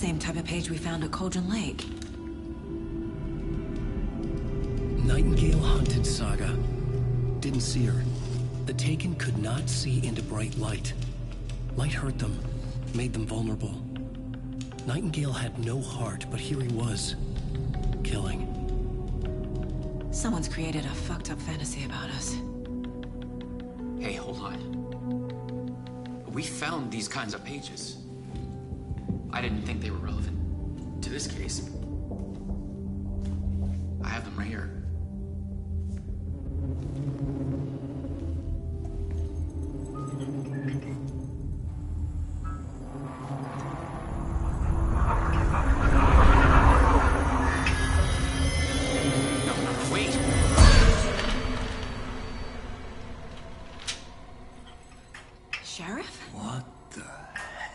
same type of page we found at Cauldron Lake. Nightingale hunted Saga. Didn't see her. The Taken could not see into bright light. Light hurt them, made them vulnerable. Nightingale had no heart, but here he was, killing. Someone's created a fucked up fantasy about us. Hey, hold on. We found these kinds of pages. I didn't think they were relevant to this case. I have them right here. Sheriff? What the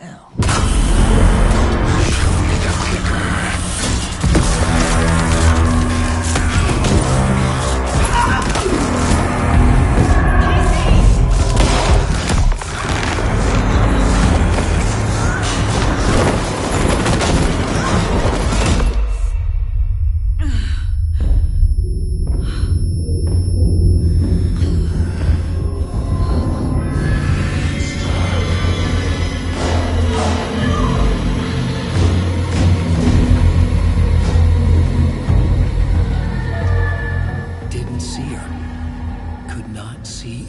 hell?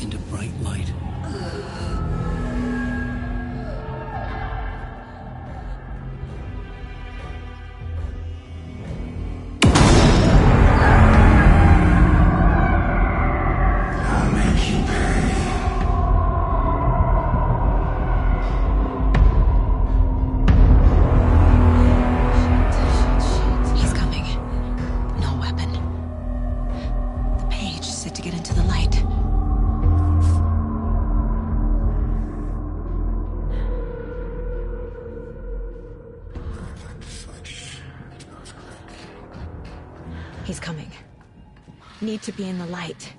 Into bright light. I'll make you pay. He's coming. No weapon. The page set to get into the light. He's coming. Need to be in the light.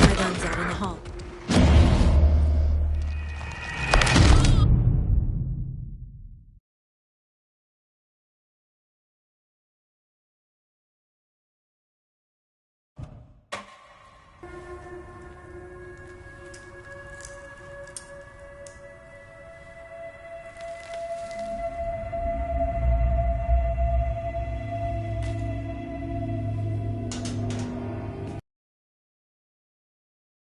My gun's out in the hall.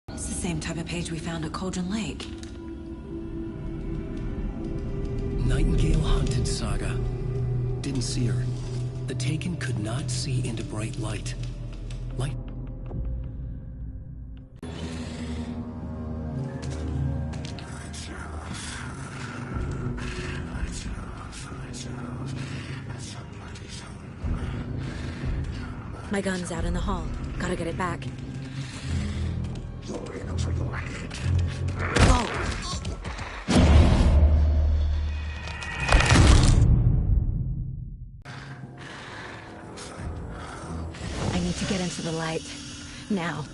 It's the same type of page we found at Cauldron Lake. Nightingale hunted Saga. Didn't see her. The Taken could not see into bright light. Light. My gun's out in the hall. Gotta get it back. Whoa! I need to get into the light. Now.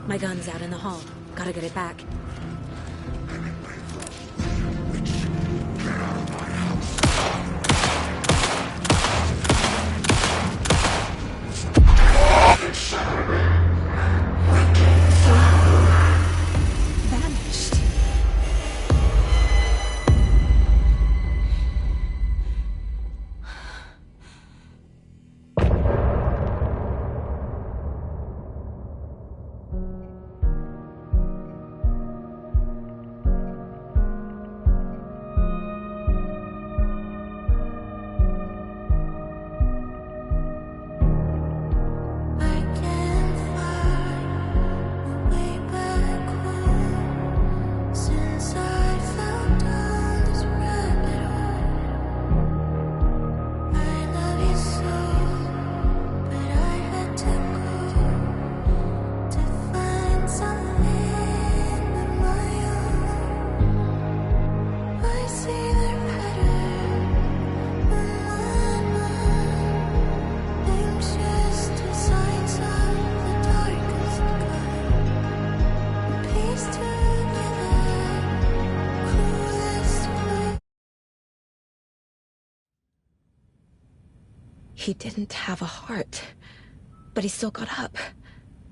My gun's out in the hall. Gotta get it back. He didn't have a heart, but he still got up.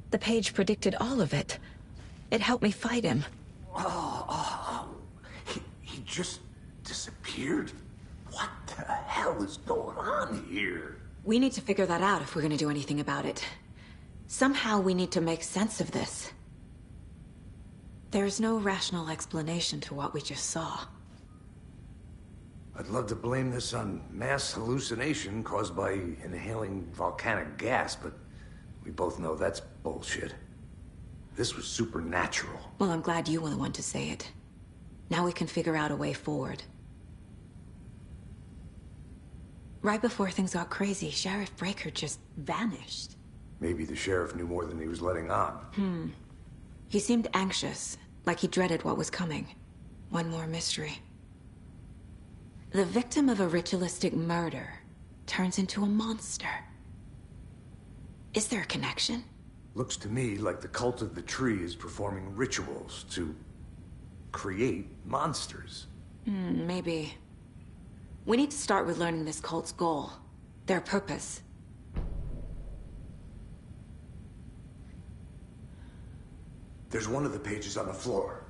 The page predicted all of it. It helped me fight him. He just disappeared? What the hell is going on here? We need to figure that out if we're gonna do anything about it. Somehow we need to make sense of this. There's no rational explanation to what we just saw. I'd love to blame this on mass hallucination caused by inhaling volcanic gas, but we both know that's bullshit. This was supernatural. Well, I'm glad you were the one to say it. Now we can figure out a way forward. Right before things got crazy, Sheriff Breaker just vanished. Maybe the sheriff knew more than he was letting on. He seemed anxious, like he dreaded what was coming. One more mystery. The victim of a ritualistic murder turns into a monster. Is there a connection? Looks to me like the cult of the tree is performing rituals to create monsters. Maybe. We need to start with learning this cult's goal, their purpose. There's one of the pages on the floor.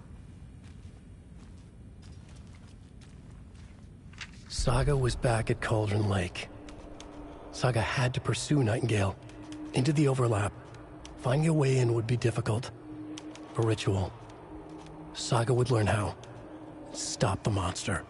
Saga was back at Cauldron Lake. Saga had to pursue Nightingale into the overlap. Finding a way in would be difficult. A ritual. Saga would learn how. Stop the monster.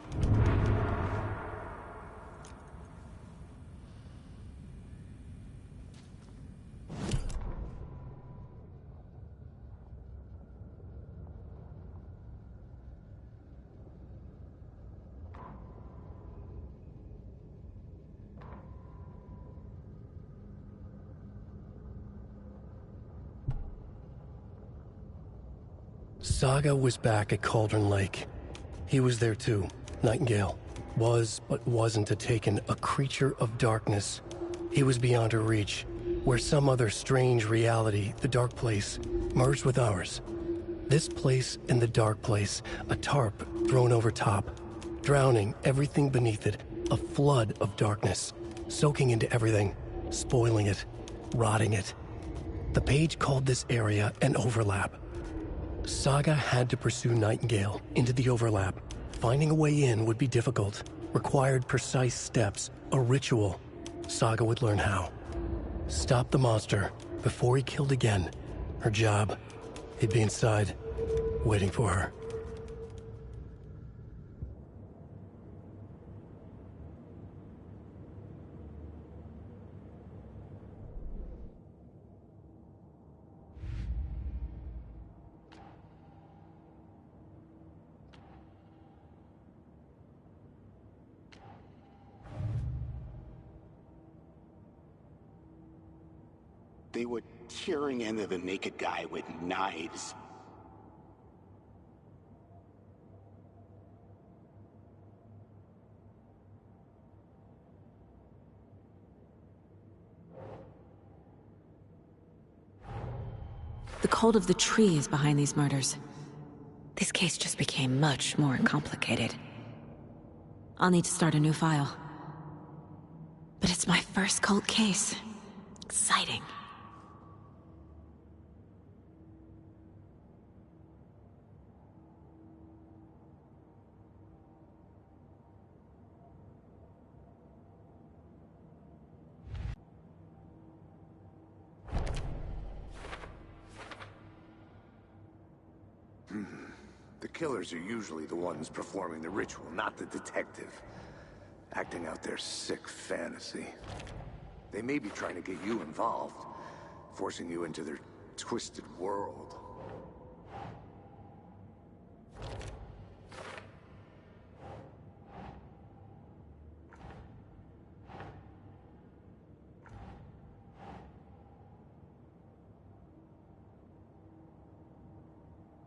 Saga was back at Cauldron Lake. He was there too. Nightingale was, but wasn't a Taken, a creature of darkness. He was beyond her reach, where some other strange reality, the dark place, merged with ours. This place and the dark place, a tarp thrown over top, drowning everything beneath it, a flood of darkness, soaking into everything, spoiling it, rotting it. The page called this area an overlap. Saga had to pursue Nightingale into the overlap. Finding a way in would be difficult, required precise steps, a ritual. Saga would learn how. Stop the monster before he killed again. Her job, he'd be inside, waiting for her. They were tearing into the naked guy with knives. The cult of the tree is behind these murders. This case just became much more complicated. I'll need to start a new file. But it's my first cult case. Exciting. The killers are usually the ones performing the ritual, not the detective. Acting out their sick fantasy. They may be trying to get you involved, forcing you into their twisted world.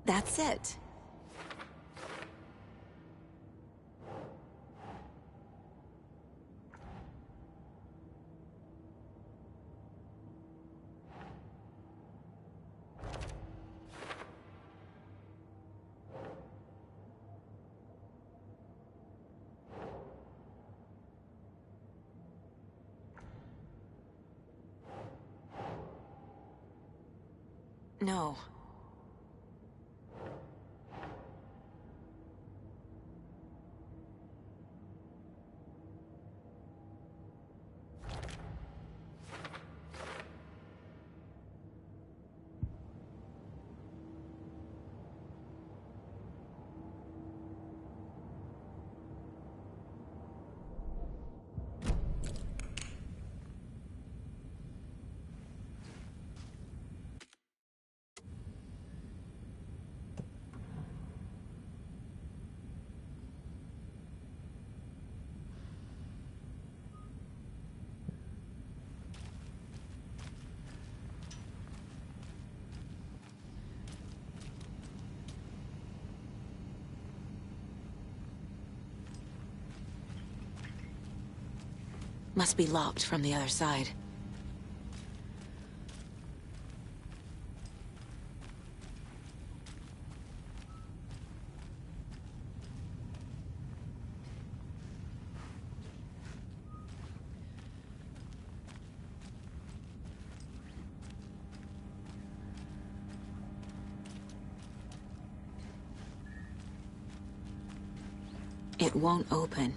That's it. No. Must be locked from the other side. It won't open.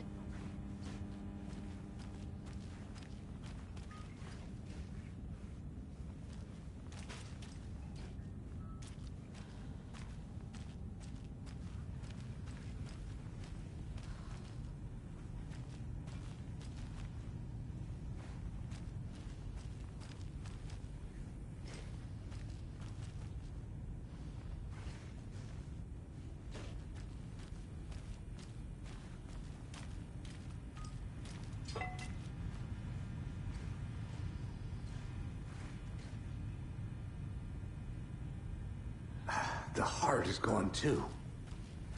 The heart is gone too.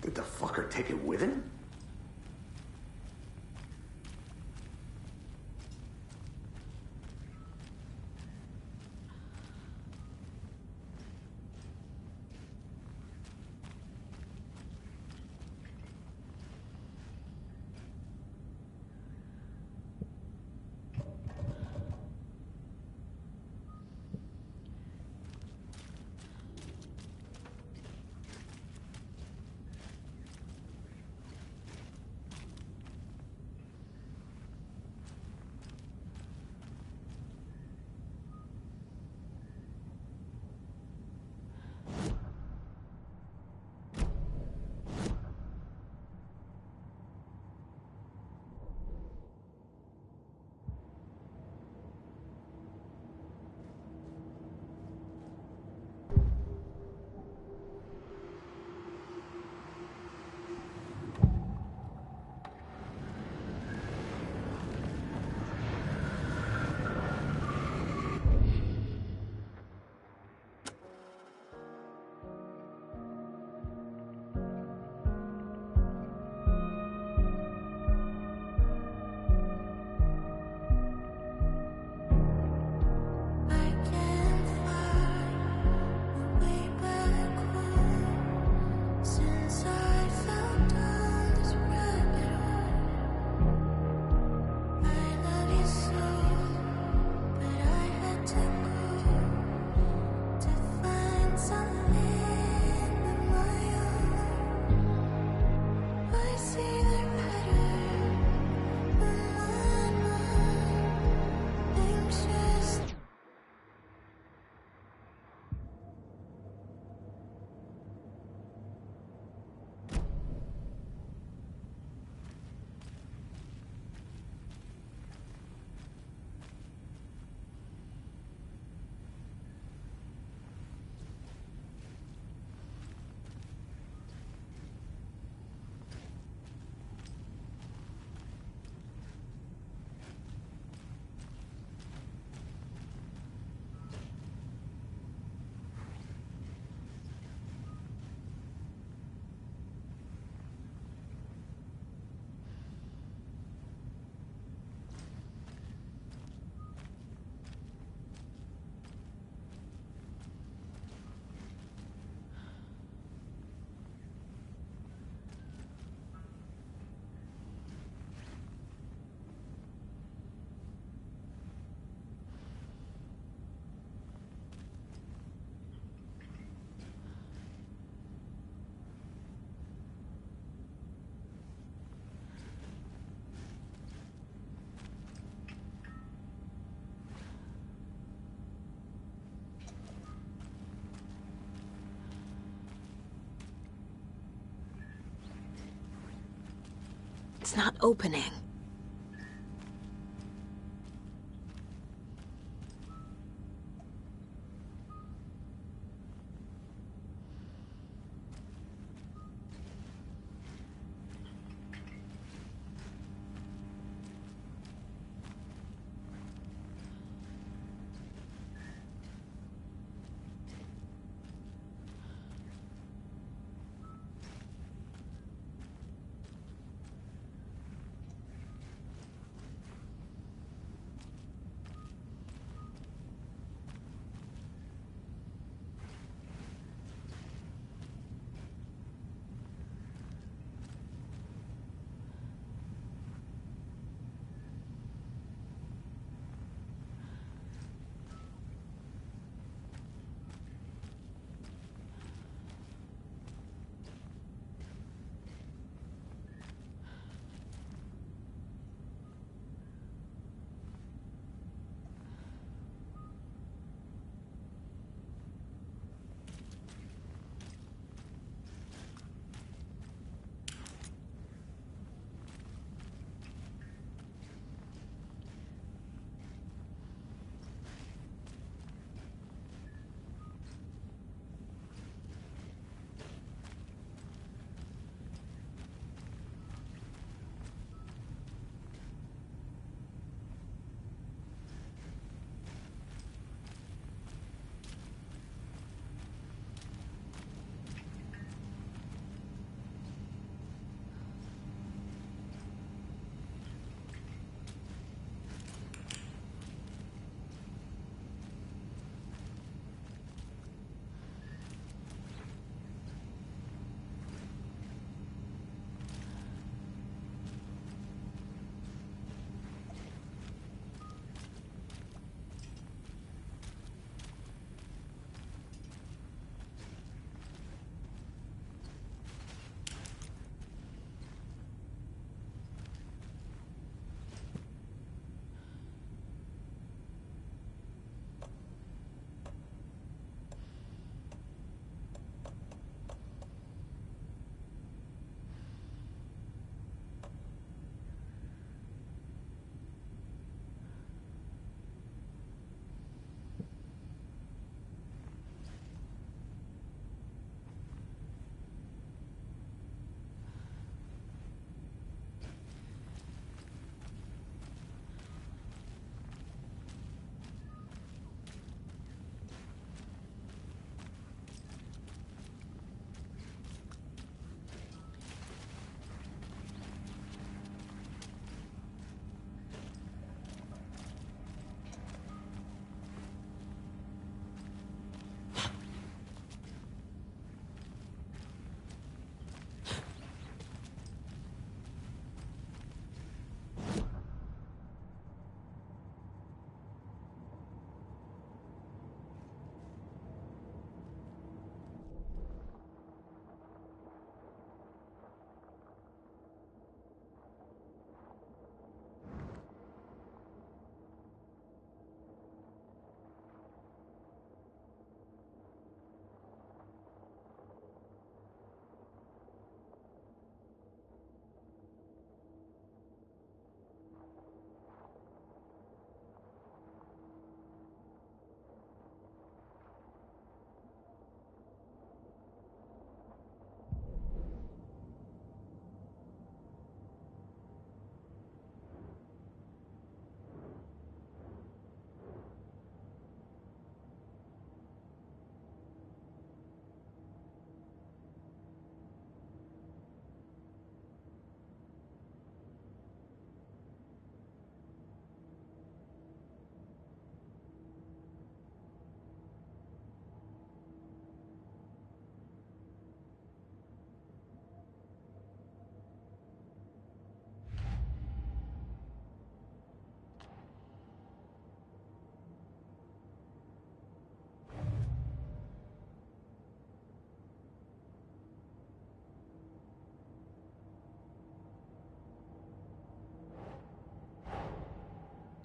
Did the fucker take it with him? It's not opening.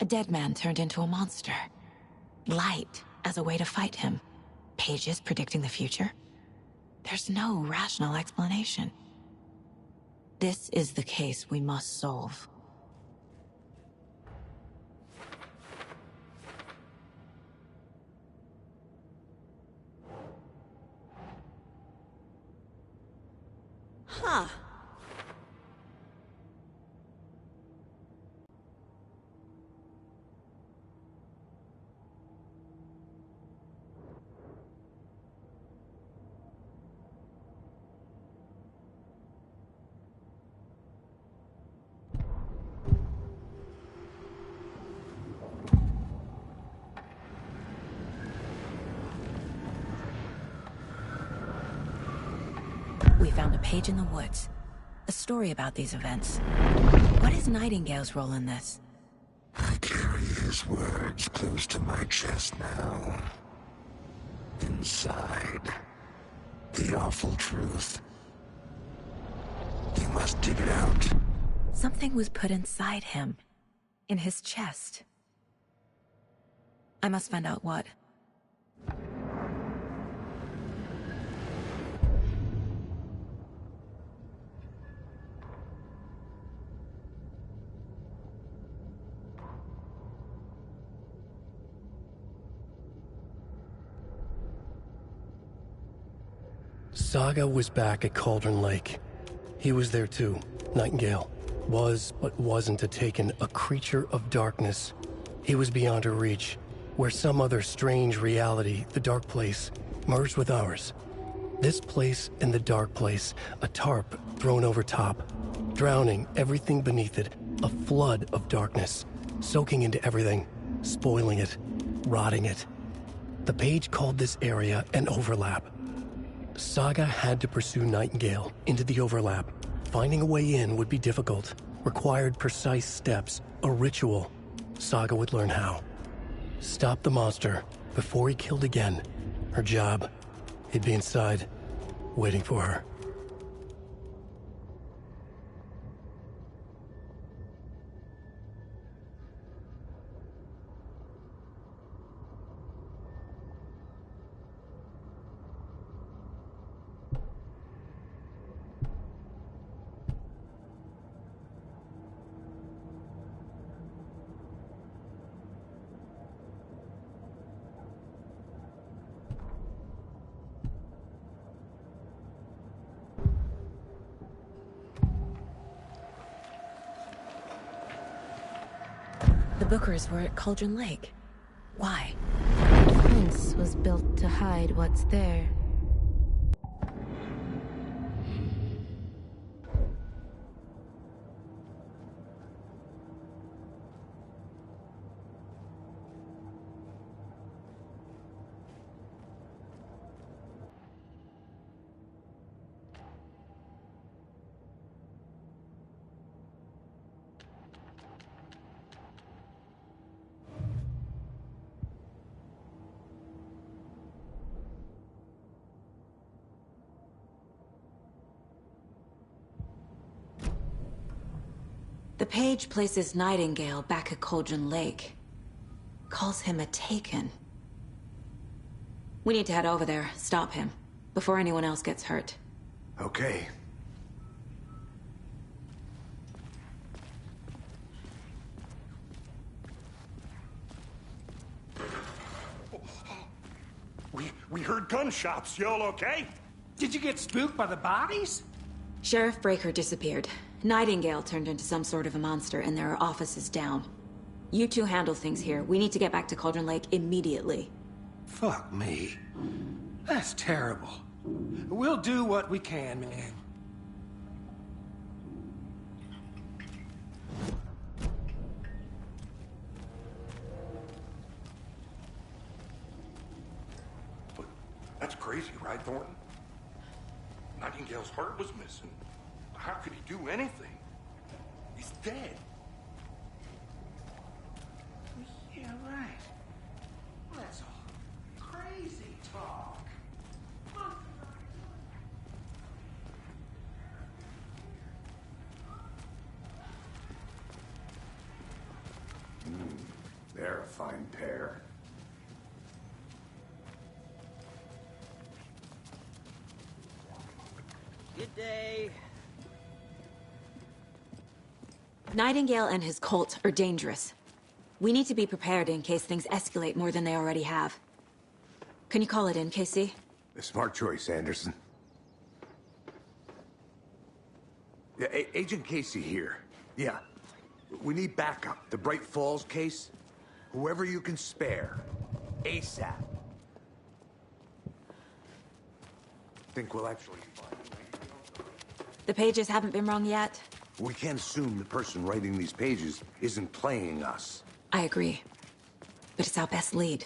A dead man turned into a monster. Light as a way to fight him. Pages predicting the future? There's no rational explanation. This is the case we must solve. Huh. We found a page in the woods. A story about these events. What is Nightingale's role in this? I carry his words close to my chest now. Inside, the awful truth. You must dig it out. Something was put inside him. In his chest. I must find out what. Saga was back at Cauldron Lake. He was there too. Nightingale. Was, but wasn't a Taken, a creature of darkness. He was beyond her reach, where some other strange reality, the Dark Place, merged with ours. This place and the Dark Place, a tarp thrown over top, drowning everything beneath it, a flood of darkness, soaking into everything, spoiling it, rotting it. The page called this area an overlap. Saga had to pursue Nightingale into the overlap. Finding a way in would be difficult, required precise steps, a ritual. Saga would learn how. Stop the monster before he killed again. Her job. He'd be inside, waiting for her. The Bookers were at Cauldron Lake. Why? The fence was built to hide what's there. The page places Nightingale back at Cauldron Lake. Calls him a Taken. We need to head over there, stop him, before anyone else gets hurt. Okay. We heard gunshots. Y'all okay? Did you get spooked by the bodies? Sheriff Breaker disappeared. Nightingale turned into some sort of a monster, and there are offices down. You two handle things here. We need to get back to Cauldron Lake immediately. Fuck me. That's terrible. We'll do what we can, man. But that's crazy, right, Thornton? Nightingale's heart was missing. How could he do anything? He's dead. Yeah, right. Well, that's all crazy talk. They're a fine pair. Good day. Nightingale and his cult are dangerous. We need to be prepared in case things escalate more than they already have. Can you call it in, KC? A smart choice, Anderson. Yeah, Agent Casey here. Yeah. We need backup. The Bright Falls case. Whoever you can spare. ASAP. Think we'll actually find him. The pages haven't been wrong yet? We can't assume the person writing these pages isn't playing us. I agree. But it's our best lead.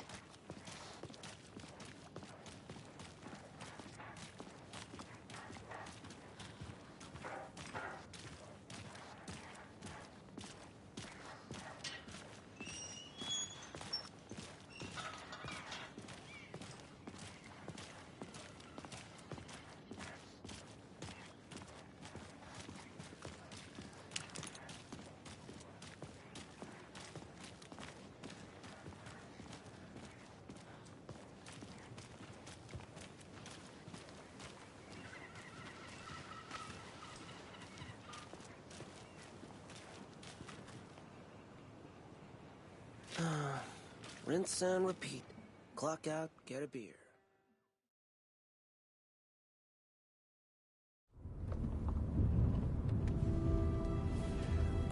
Rinse and repeat. Clock out, get a beer.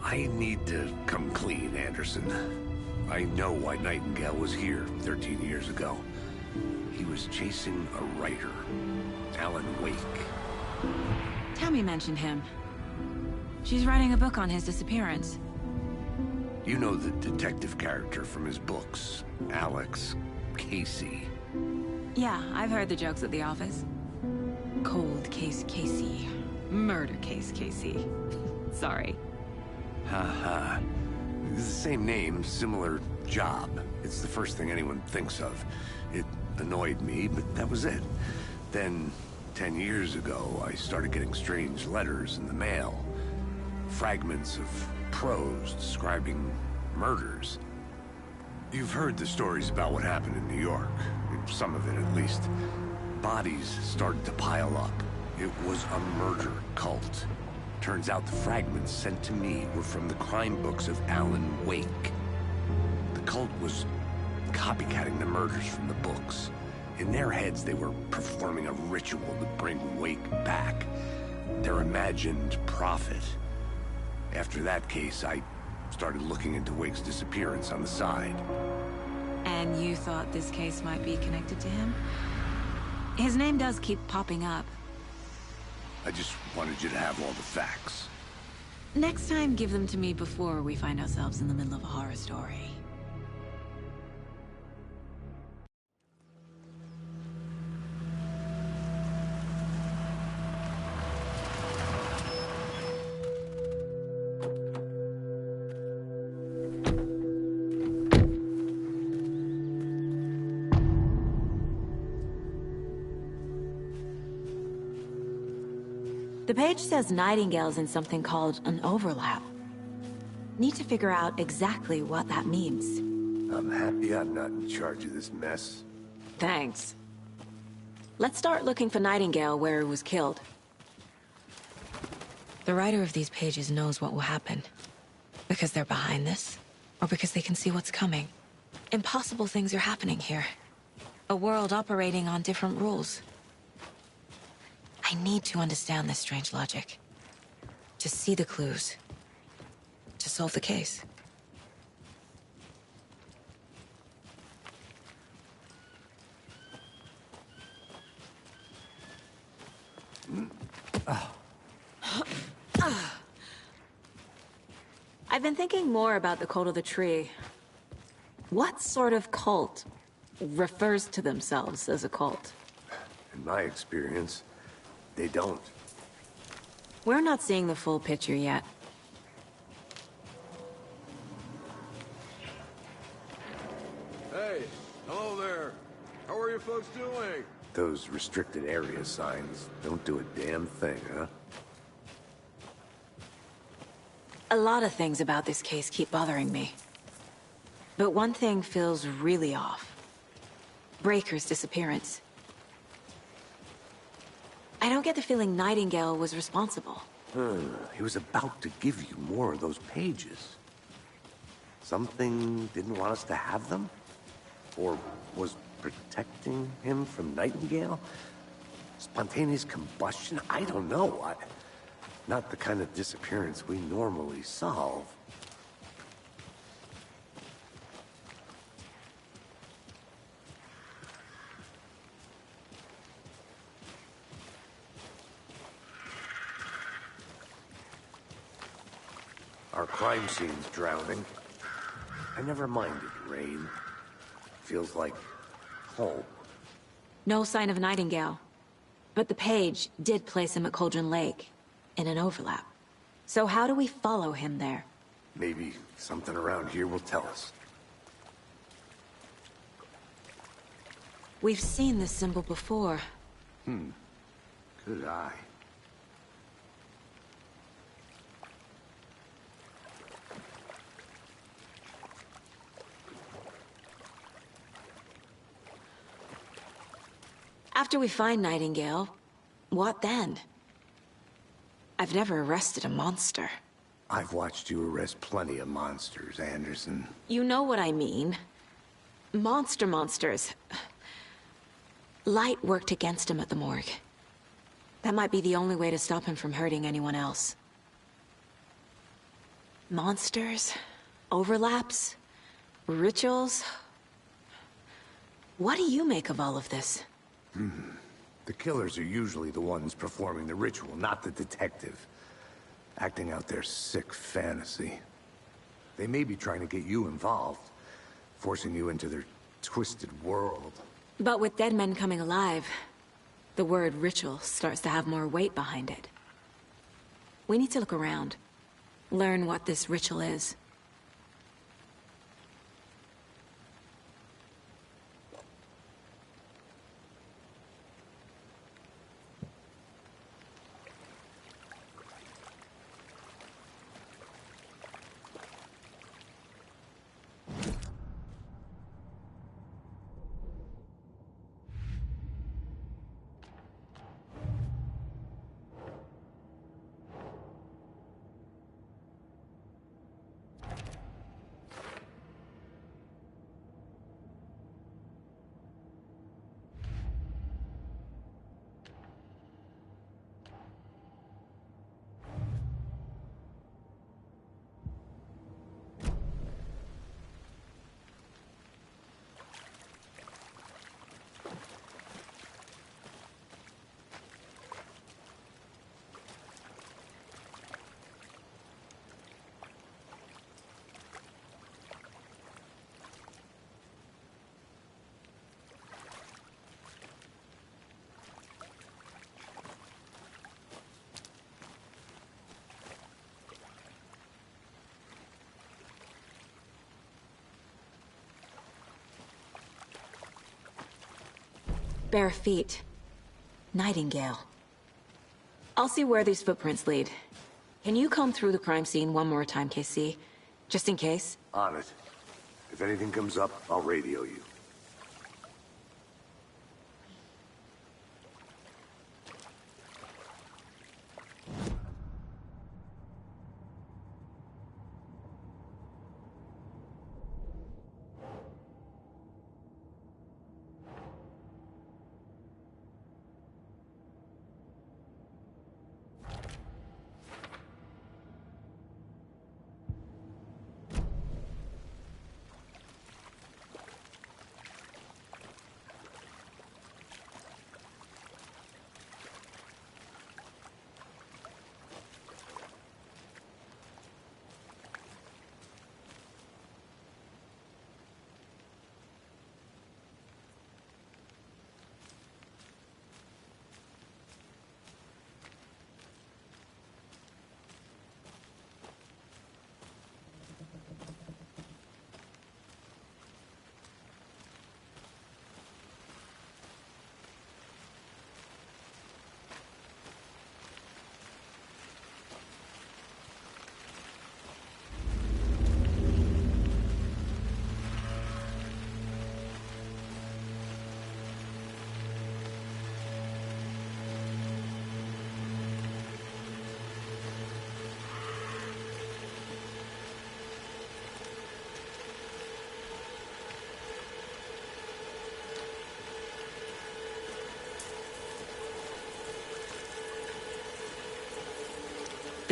I need to come clean, Anderson. I know why Nightingale was here 13 years ago. He was chasing a writer, Alan Wake. Tammy mentioned him. She's writing a book on his disappearance. You know the detective character from his books, Alex Casey. Yeah, I've heard the jokes at the office. Cold case Casey. Murder case Casey. Sorry. Haha. It's the same name, similar job. It's the first thing anyone thinks of. It annoyed me, but that was it. Then, 10 years ago, I started getting strange letters in the mail. Fragments of prose describing murders. You've heard the stories about what happened in New York. Some of it, at least. Bodies started to pile up. It was a murder cult. Turns out the fragments sent to me were from the crime books of Alan Wake. The cult was copycatting the murders from the books. In their heads, they were performing a ritual to bring Wake back. Their imagined prophet. After that case, I started looking into Wake's disappearance on the side. And you thought this case might be connected to him? His name does keep popping up. I just wanted you to have all the facts. Next time, give them to me before we find ourselves in the middle of a horror story. The page says Nightingale's in something called an overlap. Need to figure out exactly what that means. I'm happy I'm not in charge of this mess. Thanks. Let's start looking for Nightingale where he was killed. The writer of these pages knows what will happen. Because they're behind this, or because they can see what's coming. Impossible things are happening here. A world operating on different rules. I need to understand this strange logic. To see the clues. To solve the case. I've been thinking more about the cult of the tree. What sort of cult refers to themselves as a cult? In my experience, they don't. We're not seeing the full picture yet. Hey, hello there. How are you folks doing? Those restricted area signs don't do a damn thing, huh? A lot of things about this case keep bothering me. But one thing feels really off. Breaker's disappearance. I don't get the feeling Nightingale was responsible. He was about to give you more of those pages. Something didn't want us to have them? Or was protecting him from Nightingale? Spontaneous combustion? I don't know. Not the kind of disappearance we normally solve. Our crime scene's drowning. I never minded rain. Feels like home. No sign of Nightingale. But the page did place him at Cauldron Lake, in an overlap. So how do we follow him there? Maybe something around here will tell us. We've seen this symbol before. Good eye. After we find Nightingale, what then? I've never arrested a monster. I've watched you arrest plenty of monsters, Anderson. You know what I mean. Monsters. Light worked against him at the morgue. That might be the only way to stop him from hurting anyone else. Monsters? Overlaps? Rituals? What do you make of all of this? The killers are usually the ones performing the ritual, not the detective. Acting out their sick fantasy. They may be trying to get you involved, forcing you into their twisted world. But with dead men coming alive, the word ritual starts to have more weight behind it. We need to look around, learn what this ritual is. Bare feet. Nightingale. I'll see where these footprints lead. Can you comb through the crime scene one more time, KC? Just in case? On it. If anything comes up, I'll radio you.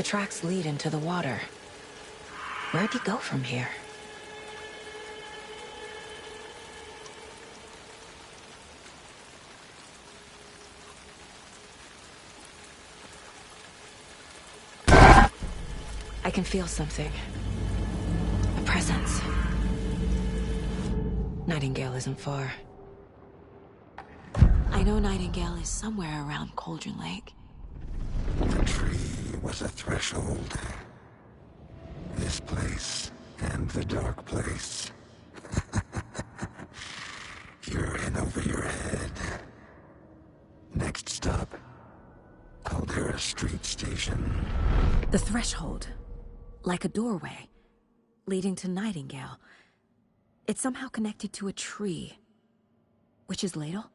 The tracks lead into the water. Where'd he go from here? I can feel something. A presence. Nightingale isn't far. I know Nightingale is somewhere around Cauldron Lake. The tree was a threshold. This place and the dark place. You're in over your head. Next stop, Caldera Street Station. The threshold. Like a doorway, leading to Nightingale. It's somehow connected to a tree. Witch's Ladle?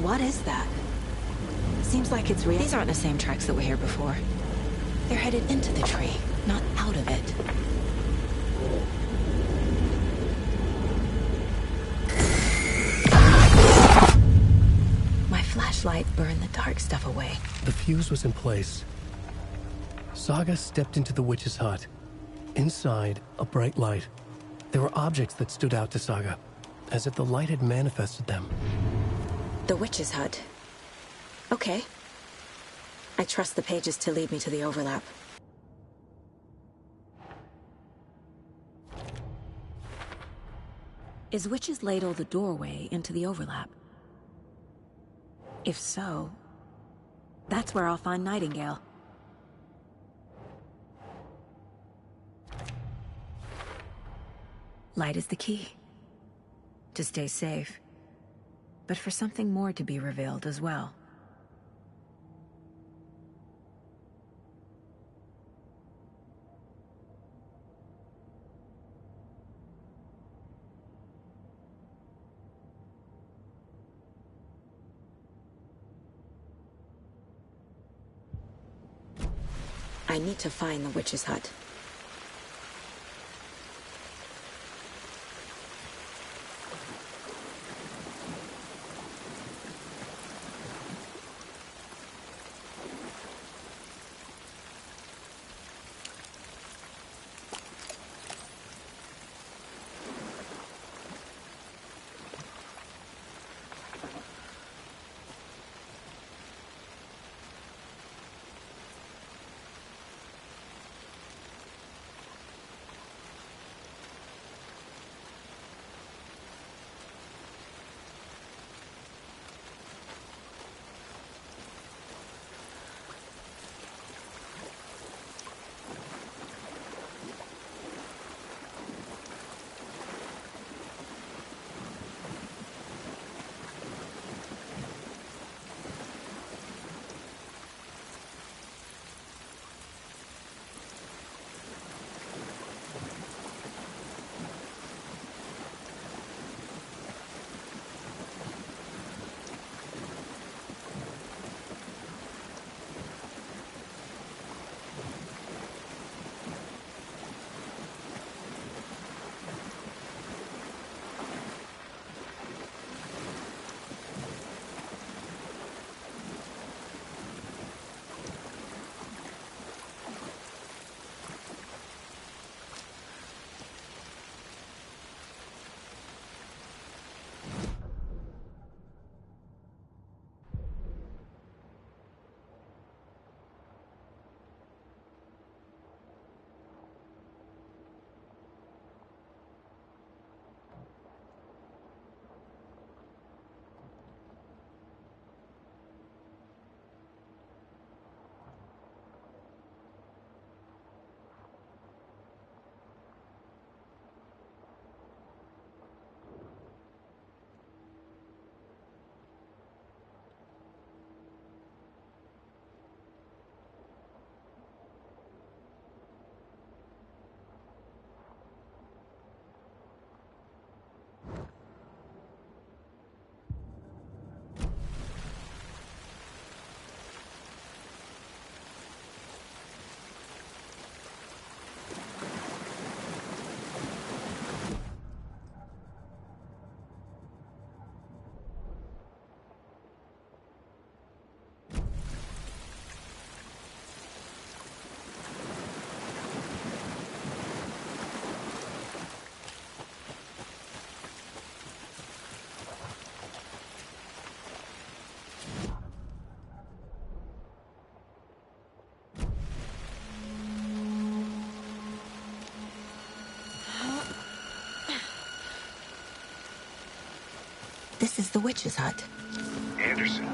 What is that? Seems like it's real. These aren't the same tracks that were here before. They're headed into the tree, not out of it. My flashlight burned the dark stuff away. The fuse was in place. Saga stepped into the witch's hut. Inside, a bright light. There were objects that stood out to Saga, as if the light had manifested them. The witch's hut. Okay. I trust the pages to lead me to the overlap. Is Witch's Ladle the doorway into the overlap? If so, that's where I'll find Nightingale. Light is the key. To stay safe. But for something more to be revealed as well. I need to find the witch's hut. This is the witch's hut. Anderson,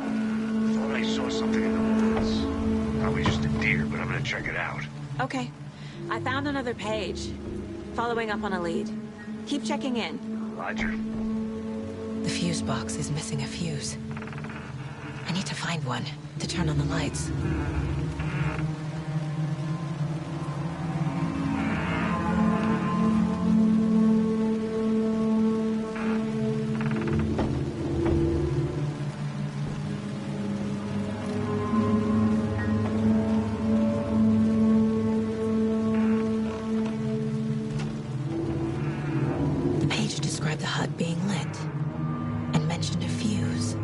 thought I saw something in the woods. Probably just a deer, but I'm gonna check it out. Okay. I found another page. Following up on a lead. Keep checking in. Roger. The fuse box is missing a fuse. I need to find one to turn on the lights. The hut being lit, and mentioned a fuse.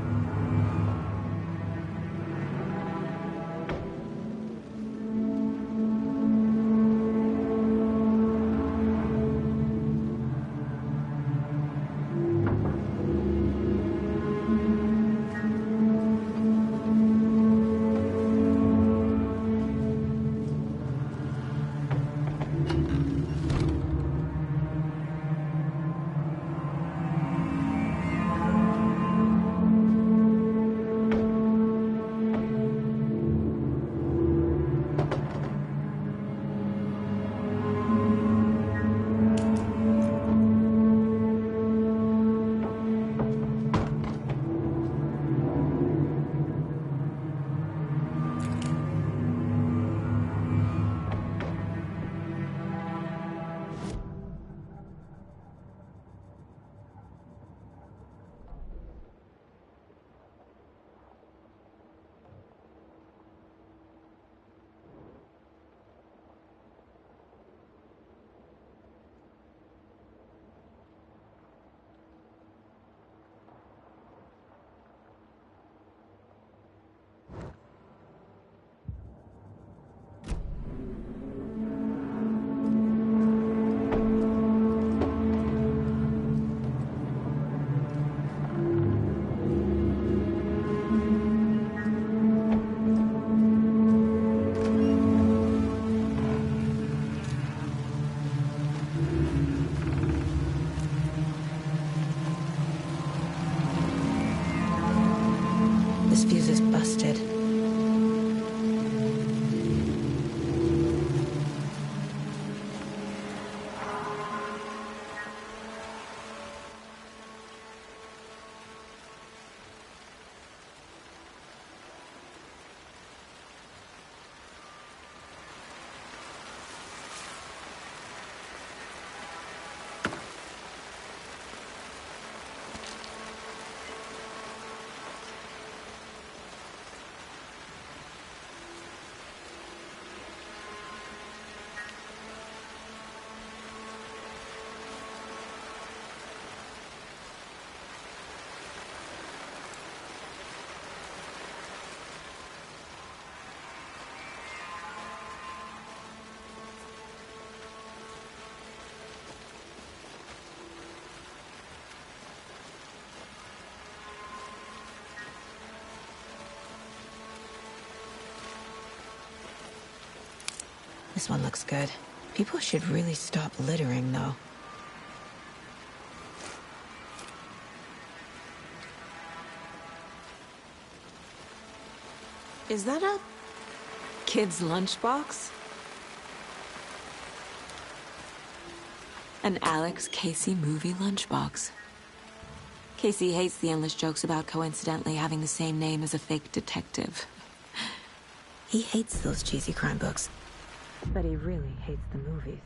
this one looks good. People should really stop littering, though. Is that a kid's lunchbox? An Alex Casey movie lunchbox. Casey hates the endless jokes about coincidentally having the same name as a fake detective. He hates those cheesy crime books, but he really hates the movies.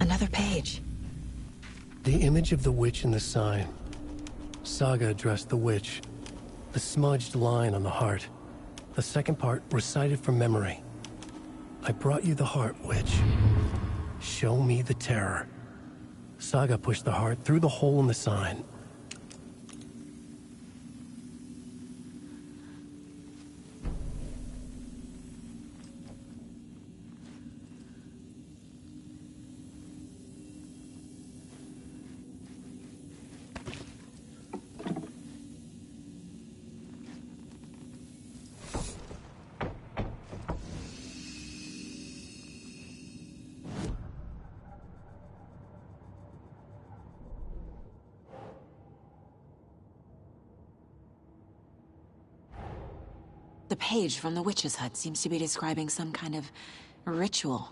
Another page. The image of the witch in the sign. Saga addressed the witch. The smudged line on the heart. The second part recited from memory. I brought you the heart, witch. Show me the terror. Saga pushed the heart through the hole in the sign. The page from the witch's hut seems to be describing some kind of ritual.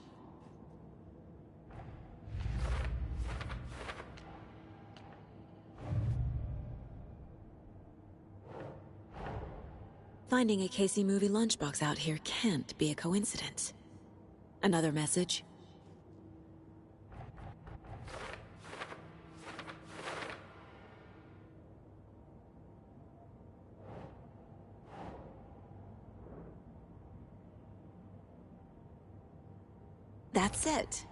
Finding a Casey movie lunchbox out here can't be a coincidence. Another message? That's it.